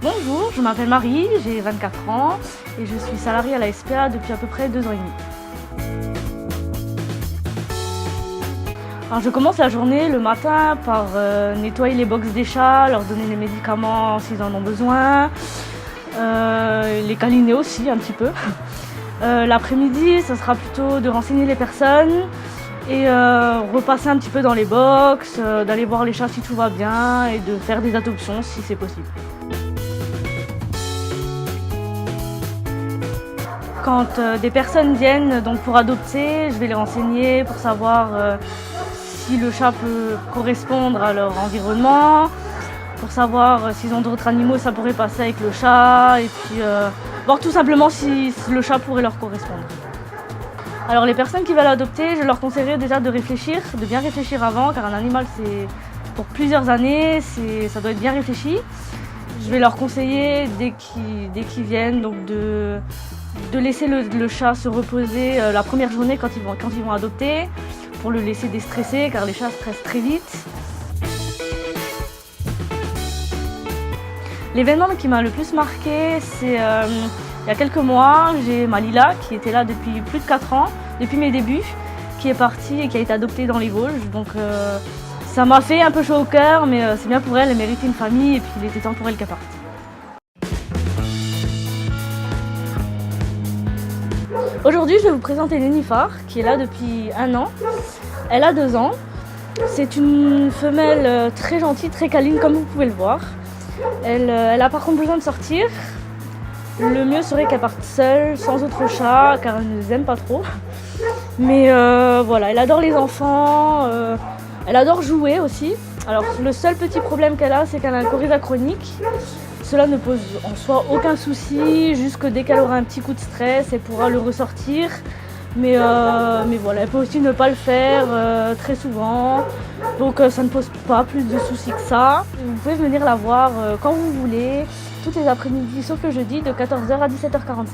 Bonjour, je m'appelle Marie, j'ai 24 ans et je suis salariée à la SPA depuis à peu près 2 ans et demi. Alors je commence la journée le matin par nettoyer les box des chats, leur donner les médicaments s'ils en ont besoin, les câliner aussi un petit peu. L'après-midi, ça sera plutôt de renseigner les personnes et repasser un petit peu dans les box, d'aller voir les chats si tout va bien et de faire des adoptions si c'est possible. Quand des personnes viennent donc pour adopter, je vais les renseigner pour savoir si le chat peut correspondre à leur environnement, pour savoir s'ils ont d'autres animaux, ça pourrait passer avec le chat, et puis voir tout simplement si le chat pourrait leur correspondre. Alors les personnes qui veulent adopter, je leur conseillerais déjà de réfléchir, de bien réfléchir avant, car un animal c'est pour plusieurs années, ça doit être bien réfléchi. Je vais leur conseiller dès qu'ils viennent donc de laisser le chat se reposer la première journée quand ils vont adopter, pour le laisser déstresser car les chats stressent très vite. L'événement qui m'a le plus marqué, c'est il y a quelques mois, j'ai ma Lila qui était là depuis plus de 4 ans, depuis mes débuts, qui est partie et qui a été adoptée dans les Vosges. Donc ça m'a fait un peu chaud au cœur, mais c'est bien pour elle, elle méritait une famille et puis il était temps pour elle qu'elle parte. Aujourd'hui, je vais vous présenter Nénuphar, qui est là depuis 1 an. Elle a 2 ans. C'est une femelle très gentille, très câline, comme vous pouvez le voir. Elle a par contre besoin de sortir. Le mieux serait qu'elle parte seule, sans autre chat, car elle ne les aime pas trop. Mais voilà, elle adore les enfants, elle adore jouer aussi. Alors le seul petit problème qu'elle a, c'est qu'elle a un coryza chronique. Cela ne pose en soi aucun souci, jusque dès qu'elle aura un petit coup de stress, elle pourra le ressortir. Mais voilà, elle peut aussi ne pas le faire très souvent, donc ça ne pose pas plus de soucis que ça. Vous pouvez venir la voir quand vous voulez, tous les après-midi, sauf le jeudi, de 14h à 17h45.